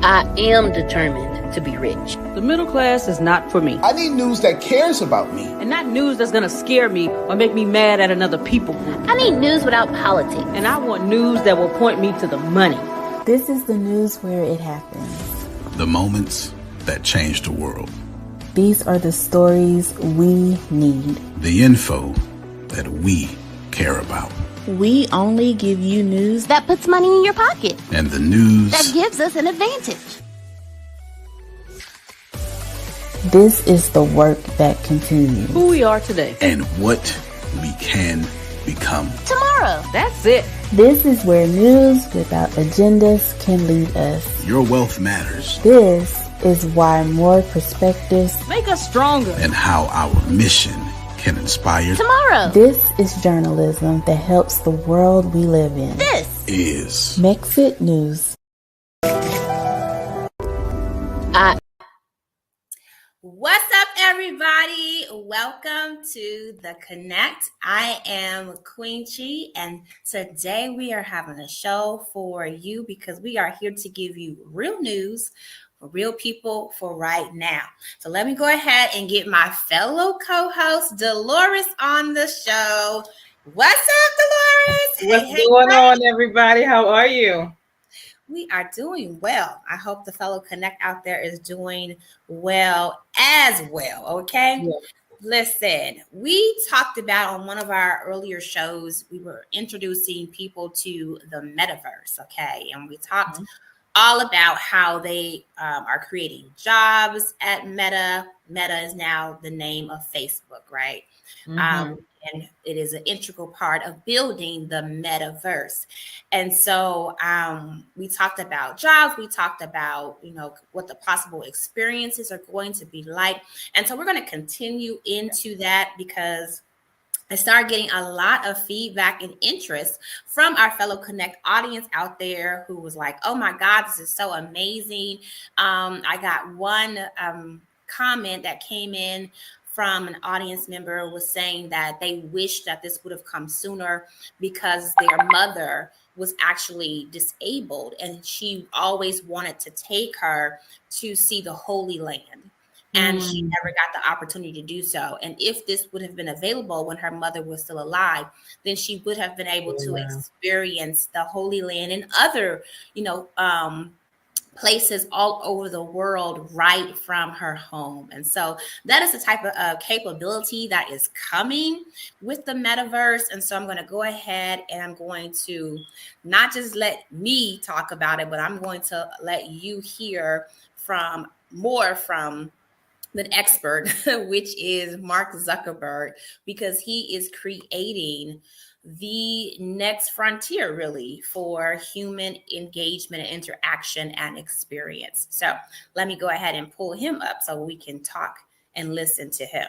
I am determined to be rich. The middle class is not for me. I need news that cares about me. And not news that's gonna scare me or make me mad at another people group. I need news without politics. And I want news that will point me to the money. This is the news where it happens. The moments that change the world. These are the stories we need. The info that we care about. We only give you news That puts money in your pocket. And the news That gives us an advantage. This is the work that continues. Who we are today. and what we can become. Tomorrow. That's it. This is where news without agendas can lead us. Your wealth matters, This is why more perspectives. Make us stronger. and how our mission can inspire Tomorrow. This is journalism that helps the world we live in. This. is. Mexit News. What's up, everybody? Welcome to The Connect. I am Queen Chi, and today we are having a show for you because we are here to give you real news for real people for right now. So let me go ahead and get my fellow co-host Deloris on the show. What's up, Deloris? What's going on, everybody? How are you? We are doing well. I hope the fellow Connect out there is doing well as well. Okay. Yeah. Listen, we talked about on one of our earlier shows, we were introducing people to the metaverse. Okay. And we talked all about how they are creating jobs at Meta. Meta is now the name of Facebook, right? And it is an integral part of building the metaverse. And so we talked about jobs. We talked about, what the possible experiences are going to be like. And so we're going to continue into that because I started getting a lot of feedback and interest from our fellow Connect audience out there who was like, oh my God, this is so amazing. I got one comment that came in from an audience member was saying that they wish that this would have come sooner because their mother was actually disabled and she always wanted to take her to see the Holy Land. And she never got the opportunity to do so. And if this would have been available when her mother was still alive, then she would have been able to experience the Holy Land and other, places all over the world right from her home. And so that is the type of capability that is coming with the metaverse. And so I'm going to go ahead and I'm going to not just let me talk about it, but I'm going to let you hear from the expert, which is Mark Zuckerberg, because he is creating the next frontier really for human engagement and interaction and experience. So let me go ahead and pull him up so we can talk and listen to him.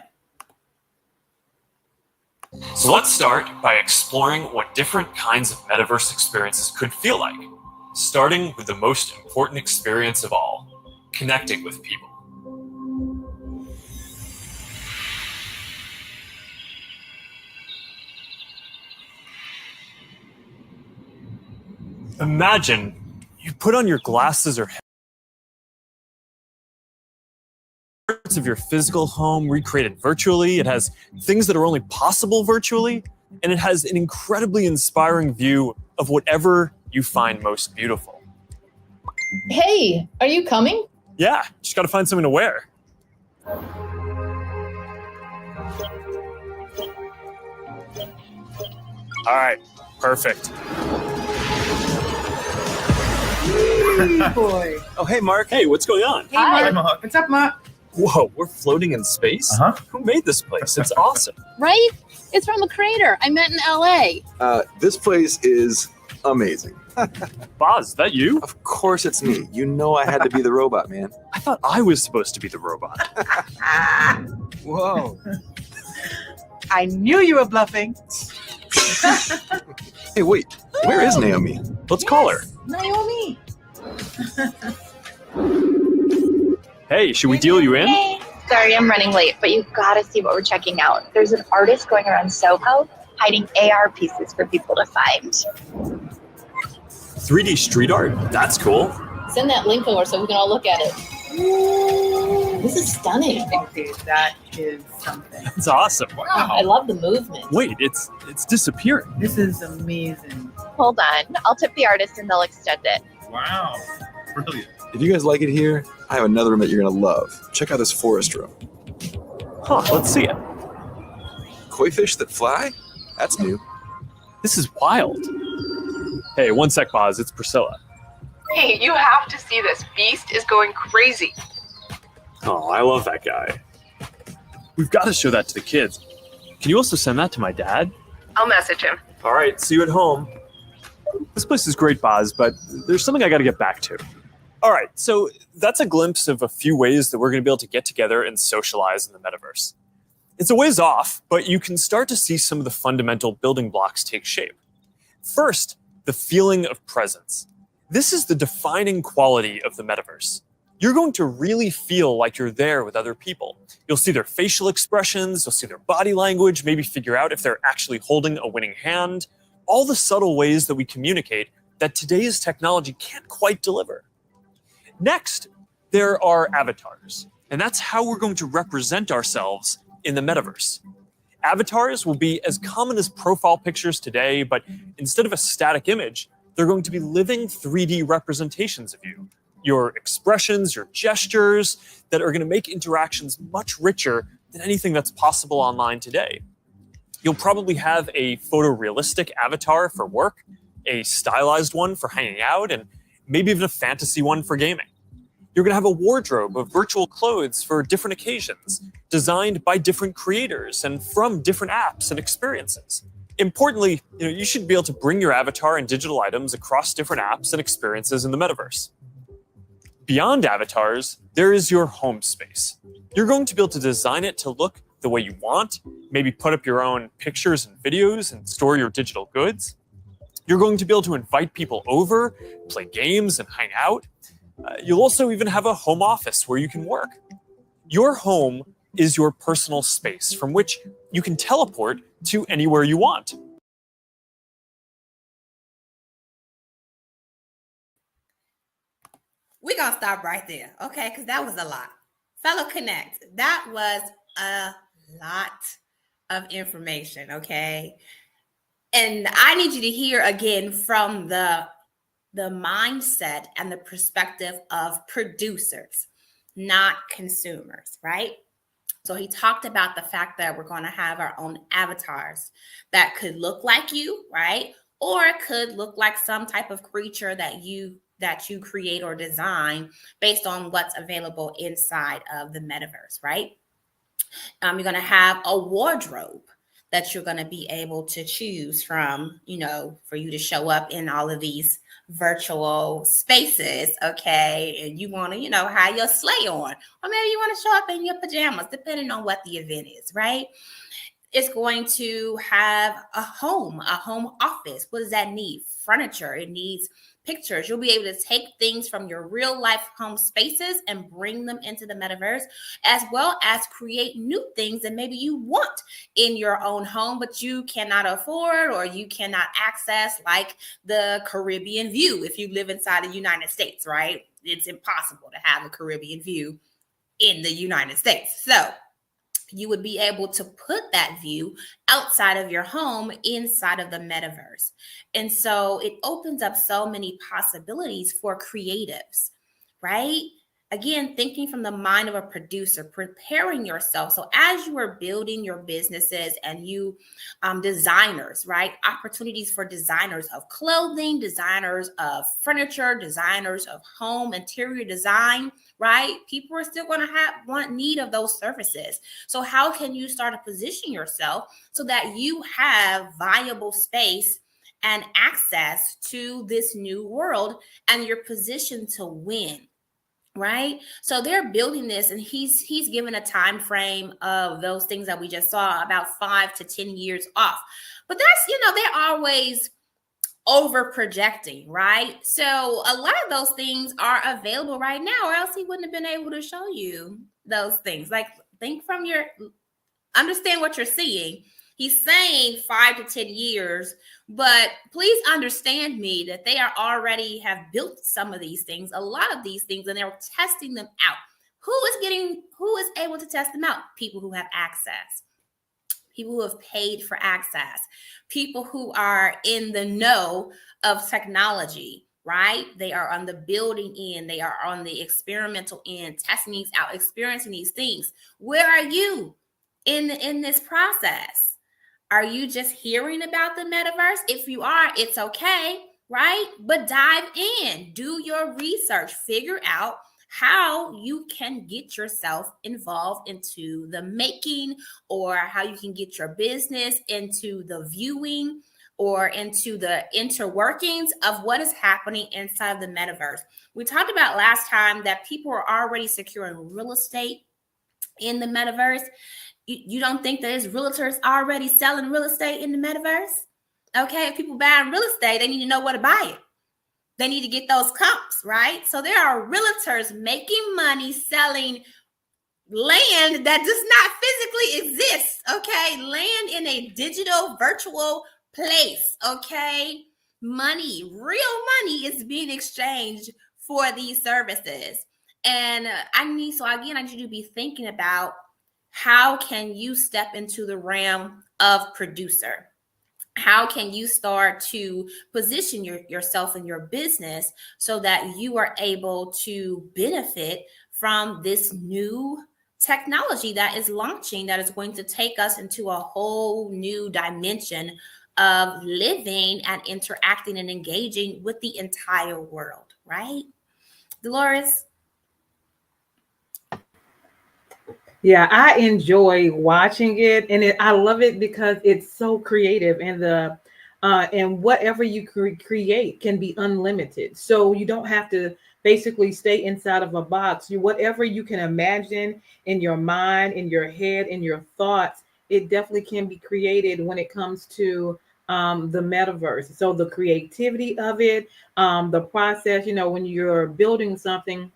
So let's start by exploring what different kinds of metaverse experiences could feel like, starting with the most important experience of all, connecting with people. Imagine you put on your glasses or parts of your physical home recreated virtually. It has things that are only possible virtually, and it has an incredibly inspiring view of whatever you find most beautiful. Hey, are you coming? Yeah, just gotta find something to wear. All right, perfect. Boy. Oh, hey, Mark. Hey, what's going on? Hey, Mark. Mark. What's up, Mark? Whoa, we're floating in space? Uh-huh. Who made this place? It's awesome. Right? It's from a creator I met in LA. This place is amazing. Boz, is that you? Of course it's me. You know I had to be the robot, man. I thought I was supposed to be the robot. Whoa. I knew you were bluffing. Hey, wait. Where is Naomi? Let's call her. Naomi. Hey, should we deal you in? Hey. Sorry, I'm running late, but you've got to see what we're checking out. There's an artist going around Soho hiding AR pieces for people to find. 3D street art? That's cool. Send that link over so we can all look at it. This is stunning. That is something. It's awesome. I love the movement. Wait, it's disappearing. This is amazing. Hold on. I'll tip the artist and they'll extend it. Wow. Brilliant. If you guys like it here, I have another room that you're going to love. Check out this forest room. Huh, let's see it. Koi fish that fly? That's new. This is wild. Hey, one sec, Boz. It's Priscilla. Hey, you have to see this. Beast is going crazy. Oh, I love that guy. We've got to show that to the kids. Can you also send that to my dad? I'll message him. All right, see you at home. This place is great, Boz, but there's something I got to get back to. All right, so that's a glimpse of a few ways that we're going to be able to get together and socialize in the metaverse. It's a ways off, but you can start to see some of the fundamental building blocks take shape. First, the feeling of presence. This is the defining quality of the metaverse. You're going to really feel like you're there with other people. You'll see their facial expressions, you'll see their body language, maybe figure out if they're actually holding a winning hand. All the subtle ways that we communicate that today's technology can't quite deliver. Next, there are avatars, and that's how we're going to represent ourselves in the metaverse. Avatars will be as common as profile pictures today, but instead of a static image, they're going to be living 3D representations of you. Your expressions, your gestures, that are going to make interactions much richer than anything that's possible online today. You'll probably have a photorealistic avatar for work, a stylized one for hanging out, and maybe even a fantasy one for gaming. You're going to have a wardrobe of virtual clothes for different occasions, designed by different creators and from different apps and experiences. Importantly, you should be able to bring your avatar and digital items across different apps and experiences in the metaverse. Beyond avatars, there is your home space. You're going to be able to design it to look the way you want, maybe put up your own pictures and videos and store your digital goods. You're going to be able to invite people over, play games, and hang out. You'll also even have a home office where you can work. Your home is your personal space from which you can teleport to anywhere you want. We're going to stop right there, okay? Because that was a lot. Fellow Connect, that was a lot of information, okay? And I need you to hear again from the mindset and the perspective of producers, not consumers, right? So he talked about the fact that we're going to have our own avatars that could look like you, right? Or it could look like some type of creature that you create or design based on what's available inside of the metaverse, right? You're going to have a wardrobe that you're going to be able to choose from, for you to show up in all of these virtual spaces, okay? And you want to, have your sleigh on, or maybe you want to show up in your pajamas, depending on what the event is, right? It's going to have a home office. What does that need? Furniture. It needs pictures. You'll be able to take things from your real life home spaces and bring them into the metaverse, as well as create new things that maybe you want in your own home, but you cannot afford or you cannot access, like the Caribbean view. If you live inside the United States, right? It's impossible to have a Caribbean view in the United States. So you would be able to put that view outside of your home inside of the metaverse. And so it opens up so many possibilities for creatives, right? Again, thinking from the mind of a producer, preparing yourself. So as you are building your businesses and you designers, right? Opportunities for designers of clothing, designers of furniture, designers of home interior design, right? People are still going to want need of those services. So how can you start to position yourself so that you have viable space and access to this new world and you're positioned to win? Right. So they're building this, and he's given a time frame of those things that we just saw, about 5 to 10 years off. But that's, they're always over projecting, right? So a lot of those things are available right now, or else he wouldn't have been able to show you those things. Like, understand what you're seeing He's saying 5 to 10 years, but please understand me that they are already have built some of these things, a lot of these things, and they're testing them out. Who is able to test them out? People who have access, people who have paid for access, people who are in the know of technology, right? They are on the building end, they are on the experimental end, testing these out, experiencing these things. Where are you in this process? Are you just hearing about the metaverse? If you are, it's okay, right? But dive in, do your research, figure out how you can get yourself involved into the making, or how you can get your business into the viewing or into the interworkings of what is happening inside the metaverse. We talked about last time that people are already securing real estate in the metaverse. You don't think that there's realtors already selling real estate in the metaverse? Okay, if people buying real estate, they need to know where to buy it. They need to get those comps, right? So there are realtors making money selling land that does not physically exist, okay? Land in a digital, virtual place, okay? Money, real money is being exchanged for these services. And I need you to be thinking about, how can you step into the realm of producer? How can you start to position yourself in your business so that you are able to benefit from this new technology that is launching, that is going to take us into a whole new dimension of living and interacting and engaging with the entire world, right? Deloris? Yeah, I enjoy watching it, and I love it because it's so creative, and whatever you create can be unlimited. So you don't have to basically stay inside of a box. Whatever you can imagine in your mind, in your head, in your thoughts, it definitely can be created when it comes to the metaverse. So the creativity of it, the process, when you're building something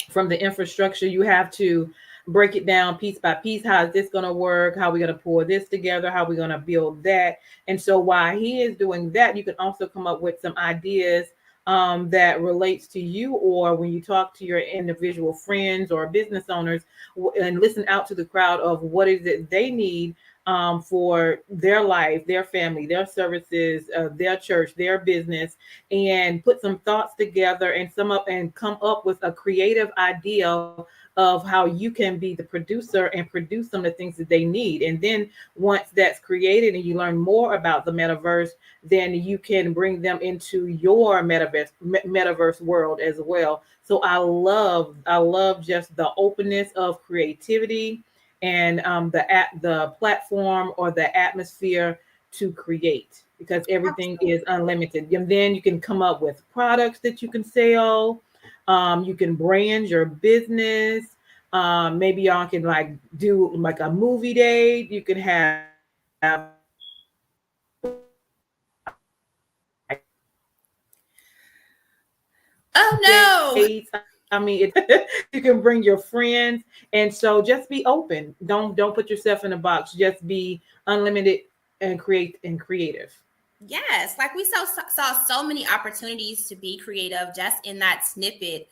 from the infrastructure, you have to break it down piece by piece. How is this going to work? How are we going to pull this together? How are we going to build that? And so while he is doing that, you can also come up with some ideas that relates to you, or when you talk to your individual friends or business owners, and listen out to the crowd of what is it they need for their life, their family, their services, their church, their business, and put some thoughts together and come up with a creative idea of how you can be the producer and produce some of the things that they need. And then once that's created and you learn more about the metaverse, then you can bring them into your metaverse world as well. So I love just the openness of creativity and the platform or the atmosphere to create, because everything is unlimited. And then you can come up with products that you can sell. You can brand your business. Maybe y'all can do like a movie date. You can have dates. I mean, you can bring your friends, and so just be open. Don't put yourself in a box. Just be unlimited and creative. Yes, like we saw so many opportunities to be creative just in that snippet.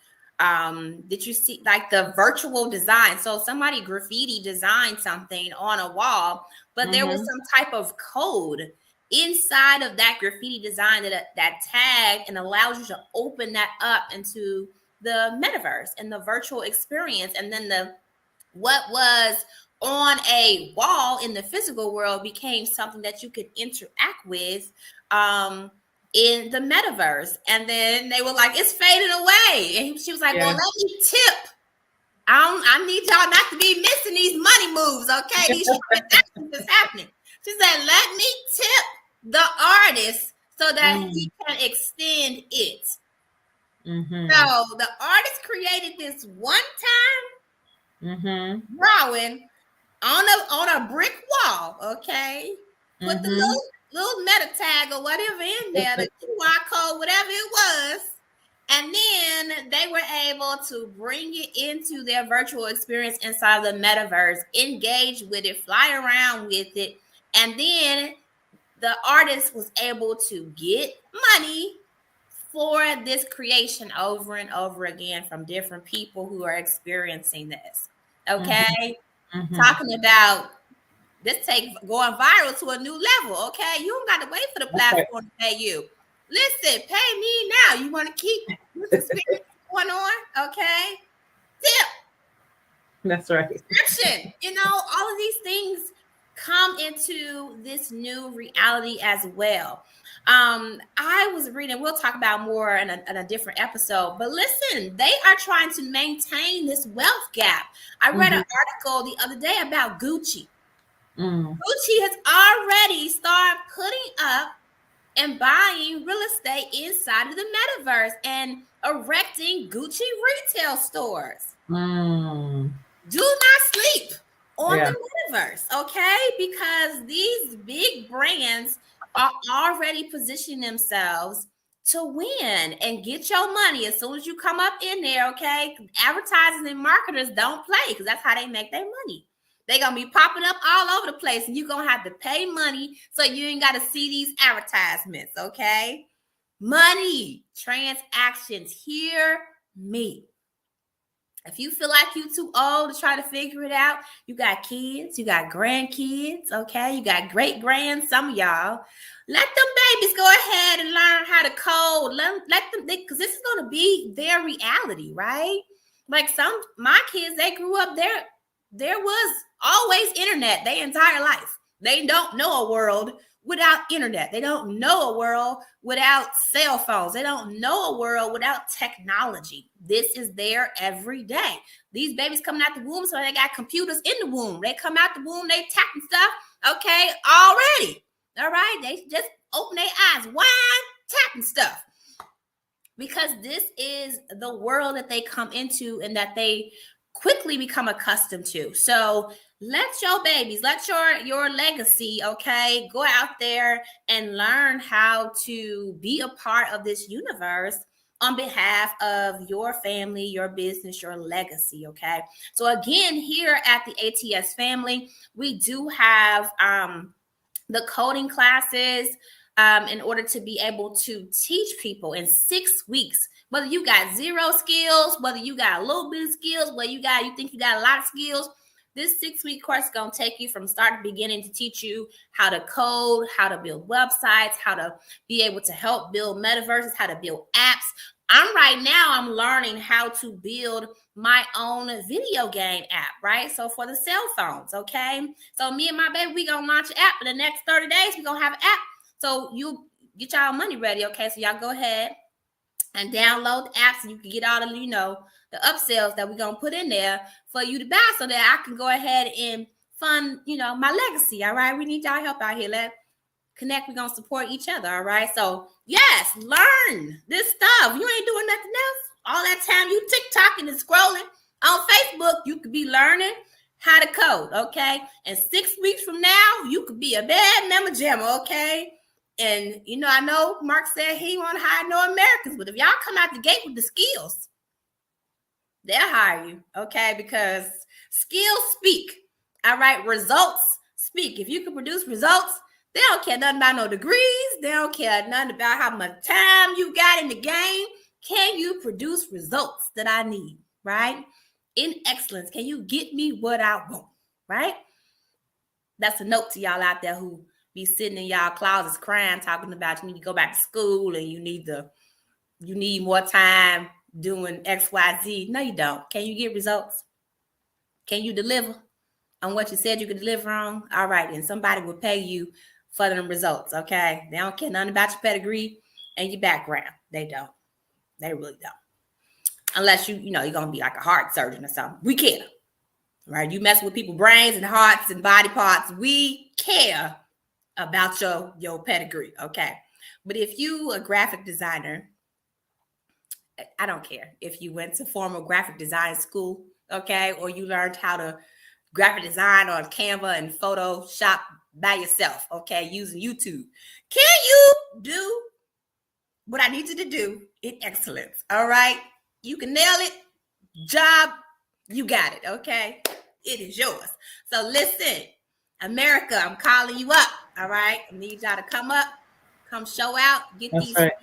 Did you see like the virtual design? So somebody graffiti designed something on a wall, but there was some type of code inside of that graffiti design that tag and allows you to open that up into the metaverse and the virtual experience. And then what was on a wall in the physical world became something that you could interact with in the metaverse. And then they were like, it's fading away. And she was like, well, let me tip. I need y'all not to be missing these money moves, okay? These transactions is happening. She said, let me tip the artist so that he can extend it. So the artist created this one time drawing on a brick wall, okay? Put the little meta tag or whatever in there, the QR code, whatever it was. And then they were able to bring it into their virtual experience inside the metaverse, engage with it, fly around with it, And then the artist was able to get money for this creation over and over again from different people who are experiencing this. Okay. Talking about this going viral to a new level. Okay. You don't got to wait for the platform to pay you. Listen, pay me now. You want to keep this experience going on? Okay. Tip. That's right. Action. All of these things come into this new reality as well. I was reading, we'll talk about more in a different episode, but listen, they are trying to maintain this wealth gap. I read an article the other day about Gucci. Gucci has already started putting up and buying real estate inside of the metaverse and erecting Gucci retail stores. Do not sleep on the metaverse, okay? Because these big brands are already positioning themselves to win and get your money as soon as you come up in there, okay? Advertisers and marketers don't play because that's how they make their money. They're going to be popping up all over the place and you're going to have to pay money so you ain't got to see these advertisements, okay? Money, transactions, hear me. If you feel like you're too old to try to figure it out, you got kids, you got grandkids, okay? You got great-grands, some of y'all. Let them babies go ahead and learn how to code. Let them, because this is going to be their reality, right? Like my kids, they grew up there was always internet their entire life. They don't know a world without internet. They don't know a world without cell phones. They don't know a world without technology. This is there every day. These babies coming out the womb, so they got computers in the womb. They come out the womb, they tapping stuff, okay, already. All right, they just open their eyes wide, tapping stuff. Because this is the world that they come into and that they quickly become accustomed to. So let your babies, let your legacy, okay, go out there and learn how to be a part of this universe on behalf of your family, your business, your legacy, okay? So again, here at the ATS family, we do have the coding classes in order to be able to teach people in 6 weeks. Whether you got zero skills, whether you got a little bit of skills, whether you think you got a lot of skills, this 6-week course is going to take you from start to beginning to teach you how to code, how to build websites, how to be able to help build metaverses, how to build apps. I'm learning how to build my own video game app, right? So for the cell phones, okay? So me and my baby, we going to launch an app in the next 30 days. We're going to have an app. So you get y'all money ready, okay? So y'all go ahead and download the apps, and you can get all of, the upsells that we're going to put in there for you to buy so that I can go ahead and fund, my legacy, all right? We need y'all help out here. Let's connect. We're going to support each other, all right? So, yes, learn this stuff. You ain't doing nothing else. All that time you TikToking and scrolling on Facebook, you could be learning how to code, okay? And 6 weeks from now, you could be a bad member jammer, okay? And, I know Mark said he want to hire no Americans, but if y'all come out the gate with the skills, they'll hire you, okay? Because skills speak, all right? Results speak. If you can produce results, they don't care nothing about no degrees. They don't care nothing about how much time you got in the game. Can you produce results that I need, right? In excellence, can you get me what I want, right? That's a note to y'all out there who be sitting in y'all closets crying, talking about you need to go back to school and you need more time doing XYZ. No, you don't. Can you get results? Can you deliver on what you said you could deliver on? All right, and somebody will pay you for them results, okay? They don't care nothing about your pedigree and your background. They don't. They really don't. Unless you're going to be like a heart surgeon or something. We care, right? You mess with people's brains and hearts and body parts. We care about your pedigree, okay? But if you a graphic designer, I don't care if you went to formal graphic design school, okay? Or you learned how to graphic design on Canva and Photoshop by yourself, okay? Using YouTube. Can you do what I need you to do in excellence, all right? You can nail it. Job, you got it, okay? It is yours. So listen, America, I'm calling you up. All right. I need y'all to come up, come show out, get That's these right.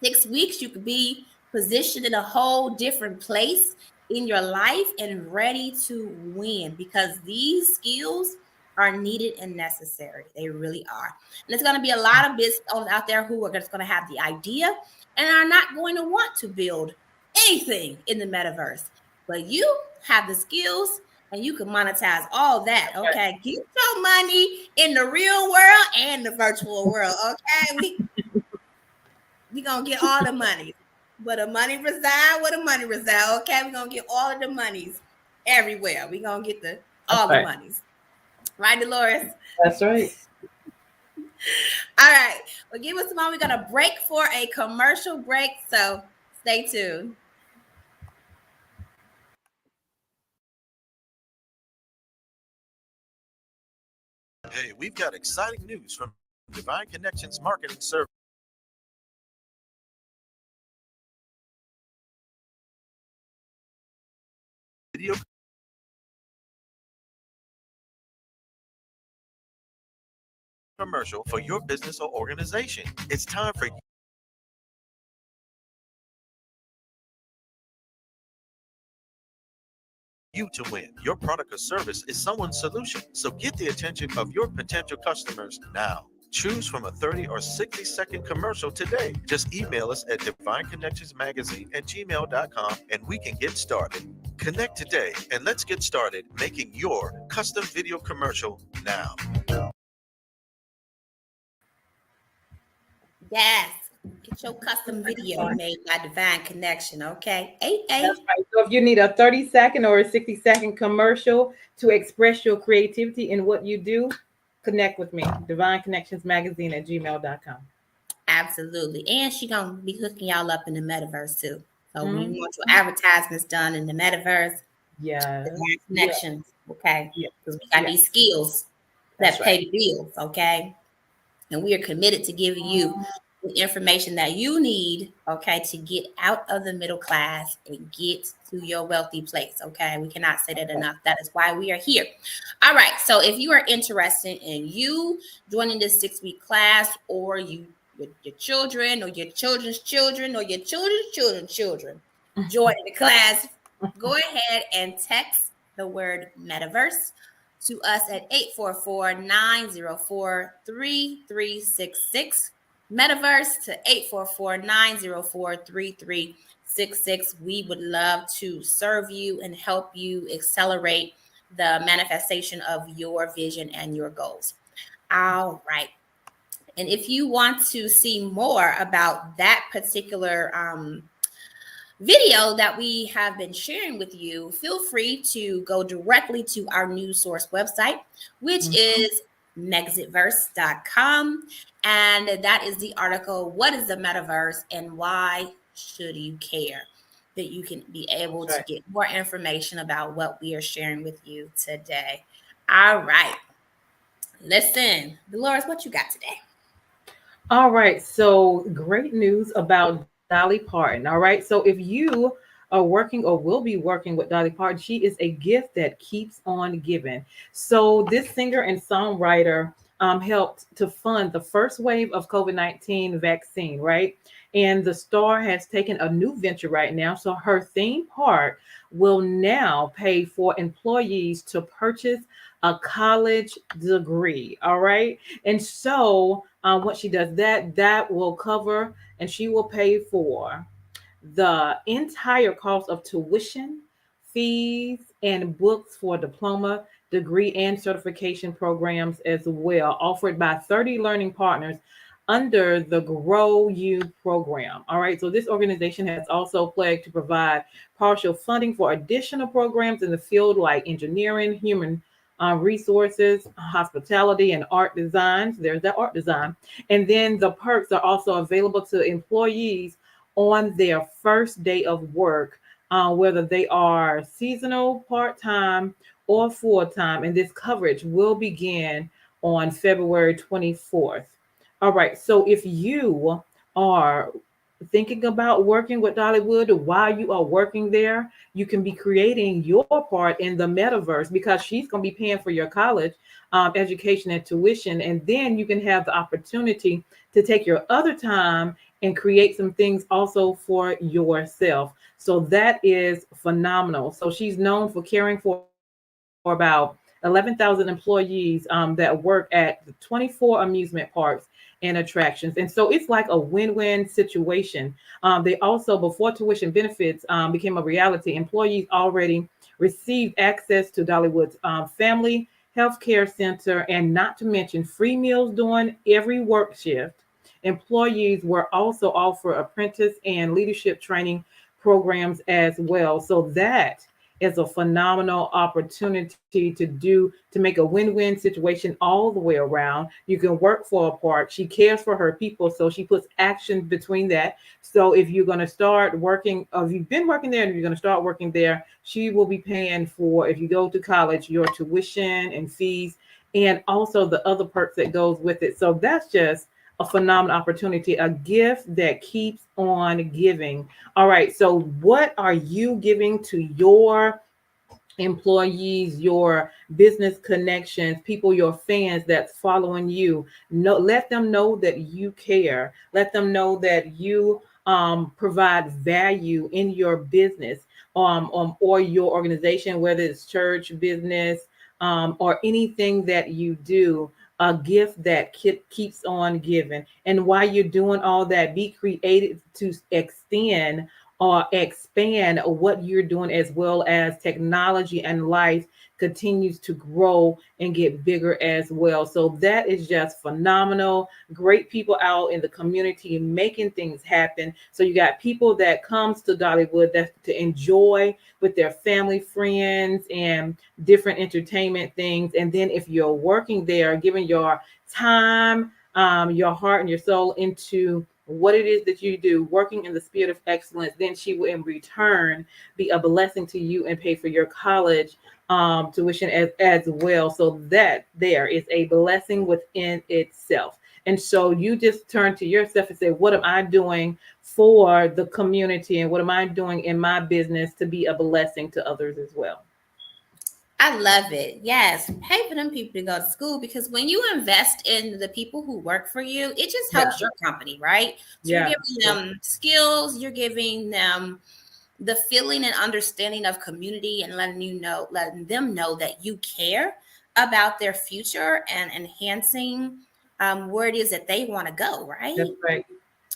6 weeks. You could be positioned in a whole different place in your life and ready to win, because these skills are needed and necessary. They really are. And there's going to be a lot of business owners out there who are just going to have the idea and are not going to want to build anything in the metaverse. But you have the skills and you can monetize all that. Okay. Get your money in the real world and the virtual world. Okay. We gonna get all the money. Where the money reside, where the money reside. Okay, we're gonna get all of the monies everywhere. We're gonna get all the monies. Right, Dolores? That's right. All right. Well, give us a moment. We're gonna break for a commercial break. So stay tuned. Hey, we've got exciting news from Divine Connections Marketing Service. Video commercial for your business or organization. It's time for you to win. Your product or service is someone's solution, so get the attention of your potential customers now. Choose from a 30 or 60-second commercial today. Just email us at divineconnectionsmagazine@gmail.com and we can get started. Connect today and let's get started making your custom video commercial now. Yes. Get your custom video made by Divine Connection. Okay. That's right. So if you need a 30-second or a 60-second commercial to express your creativity in what you do, connect with me. divineconnectionsmagazine@gmail.com. Absolutely. And she's gonna be hooking y'all up in the metaverse too. So when you want your advertisements done in the metaverse, Divine Connections, okay? Because we got these skills that pay the bills, okay? And we are committed to giving you the information that you need, okay, to get out of the middle class and get to your wealthy place, okay? We cannot say that enough. That is why we are here. All right. So if you are interested in you joining this 6-week class, or your children or your children's children or your children's children joining the class, go ahead and text the word metaverse to us at 844-904-3366. Metaverse to 844-904-3366. We would love to serve you and help you accelerate the manifestation of your vision and your goals. All right. And if you want to see more about that particular video that we have been sharing with you, feel free to go directly to our news source website, which is Mexitverse.com. And that is the article, What is the Metaverse and Why Should You Care? That you can be able to get more information about what we are sharing with you today. All right. Listen, Dolores, what you got today? All right. So great news about Dolly Parton. All right. So if you are working or will be working with Dolly Parton, she is a gift that keeps on giving. So this singer and songwriter helped to fund the first wave of COVID-19 vaccine, right? And the star has taken a new venture right now. So her theme park will now pay for employees to purchase a college degree. All right. And so what she does, that will cover, and she will pay for the entire cost of tuition, fees, and books for diploma, degree, and certification programs as well, offered by 30 learning partners under the Grow You program. All right, so this organization has also pledged to provide partial funding for additional programs in the field like engineering, human resources, hospitality, and art designs. There's that art design. And then the perks are also available to employees on their first day of work, whether they are seasonal, part-time, or full-time. And this coverage will begin on February 24th. All right. So if you are thinking about working with Dollywood, while you are working there, you can be creating your part in the metaverse because she's going to be paying for your college education and tuition. And then you can have the opportunity to take your other time and create some things also for yourself. So that is phenomenal. So she's known for caring for about 11,000 employees that work at the 24 amusement parks and attractions. And so it's like a win-win situation. They also, before tuition benefits became a reality, employees already received access to Dollywood's family health care center, and not to mention free meals during every work shift. Employees were also offered apprentice and leadership training programs as well. So that is a phenomenal opportunity to make a win-win situation all the way around. You can work for a park. She cares for her people, so she puts action between that. So if you're going to start working, or if you've been working there and you're going to start working there, she will be paying for, if you go to college, your tuition and fees, and also the other perks that goes with it. So that's just a phenomenal opportunity, a gift that keeps on giving. All right, so what are you giving to your employees, your business connections, people, your fans that's following you? Let them know that you care. Let them know that you provide value in your business or your organization, whether it's church, business, or anything that you do. A gift that keeps on giving. And while you're doing all that, be creative to extend or expand what you're doing, as well as technology and life continues to grow and get bigger as well. So that is just phenomenal. Great people out in the community making things happen. So you got people that comes to Dollywood that to enjoy with their family, friends, and different entertainment things. And then if you're working there, giving your time, your heart and your soul into what it is that you do, working in the spirit of excellence, then she will in return be a blessing to you and pay for your college tuition as well. So that there is a blessing within itself. And so you just turn to yourself and say, what am I doing for the community, and what am I doing in my business to be a blessing to others as well? I love it. Yes. Pay for them people to go to school, because when you invest in the people who work for you, it just helps your company, right? So you're giving them skills, you're giving them the feeling and understanding of community, and letting them know that you care about their future and enhancing where it is that they want to go, right? That's right.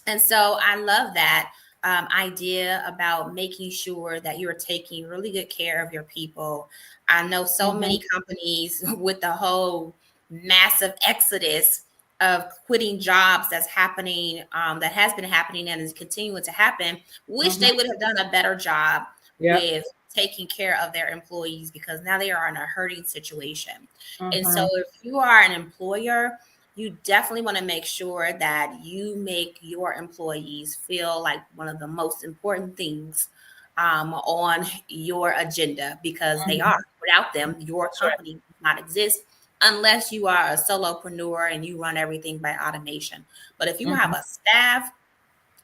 And so I love that idea about making sure that you're taking really good care of your people. I know so many companies with the whole massive exodus of quitting jobs that's happening, that has been happening and is continuing to happen, wish they would have done a better job with taking care of their employees, because now they are in a hurting situation. And so if you are an employer, you definitely want to make sure that you make your employees feel like one of the most important things on your agenda, because they are. Without them, your company does not exist, unless you are a solopreneur and you run everything by automation. But if you have a staff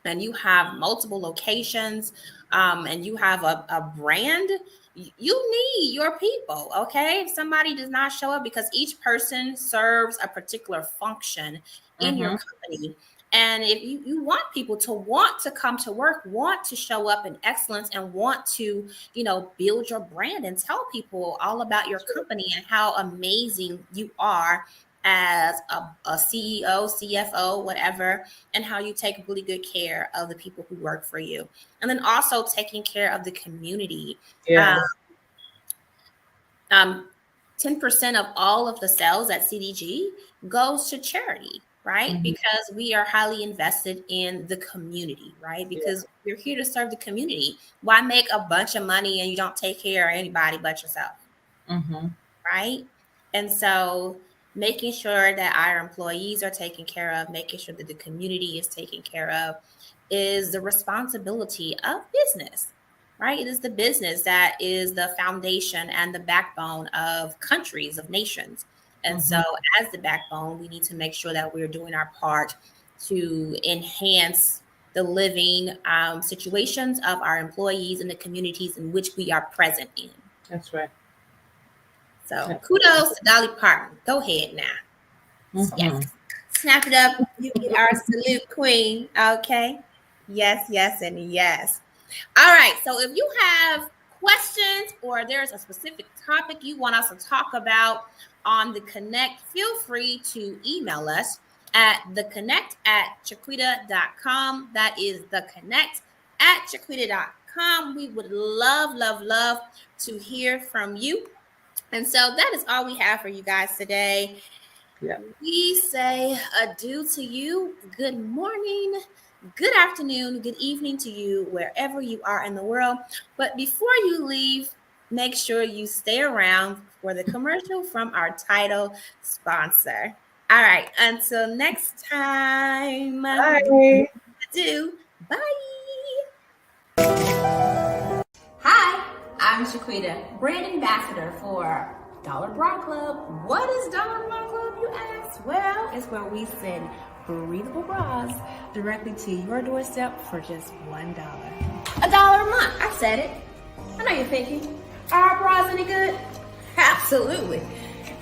and you have multiple locations, and you have a brand, you need your people. Okay, if somebody does not show up, because each person serves a particular function in your company, and if you want people to want to come to work, want to show up in excellence, and want to build your brand and tell people all about your company and how amazing you are as a CEO, CFO, whatever, and how you take really good care of the people who work for you. And then also taking care of the community. 10% of all of the sales at CDG goes to charity, right? Because we are highly invested in the community, right? Because we're here to serve the community. Why make a bunch of money and you don't take care of anybody but yourself? Right? And so making sure that our employees are taken care of, making sure that the community is taken care of, is the responsibility of business, right? It is the business that is the foundation and the backbone of countries, of nations. And so as the backbone, we need to make sure that we're doing our part to enhance the living situations of our employees and the communities in which we are present in. That's right. So kudos to Dolly Parton. Go ahead now. Yes. Snap it up. You get our salute, queen. Okay. Yes, yes, and yes. All right. So if you have questions or there's a specific topic you want us to talk about on the Connect, feel free to email us at theconnect@chiquita.com. That is theconnect@chiquita.com. We would love to hear from you. And so that is all we have for you guys today. Yeah. We say adieu to you. Good morning, good afternoon, good evening to you, wherever you are in the world. But before you leave, make sure you stay around for the commercial from our title sponsor. All right, until next time. Bye. Adieu. Bye. Hi, I'm Chiquita, brand ambassador for Dollar Bra Club. What is Dollar Bra Club, you ask? Well, it's where we send breathable bras directly to your doorstep for just $1. $1 a month. I said it. I know you're thinking, are our bras any good? Absolutely.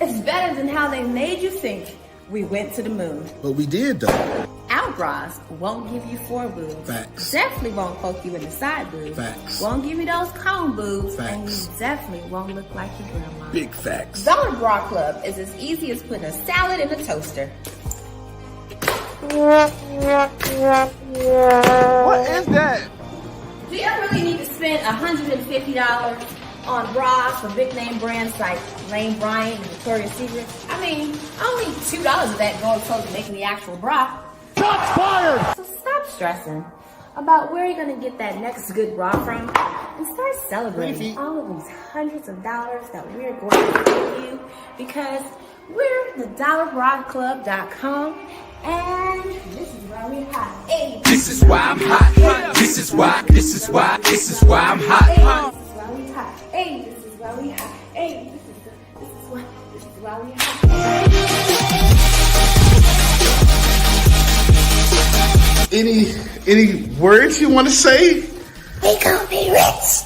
It's better than how they made you think we went to the moon. But we did, though. Our bras won't give you 4 boobs. Facts. Definitely won't poke you in the side boobs. Facts. Won't give you those cone boobs. Facts. And you definitely won't look like your grandma. Big facts. Dollar Bra Club is as easy as putting a salad in a toaster. What is that? Do you really need to spend $150 on bras from big name brands like Lane Bryant and Victoria's Secret? I mean, only $2 of that goes towards making the actual bra. Shots fired! So stop stressing about where you're going to get that next good bra from and start celebrating all of these hundreds of dollars that we're going to give you, because we're the DollarBraClub.com, and this is why we're hot. Hey. This is why I'm hot. This is why I'm hot. Hey, this is why we hot. Hey, this is why we hot. Hey, this is why we hot. Any words you want to say? We gonna be rich.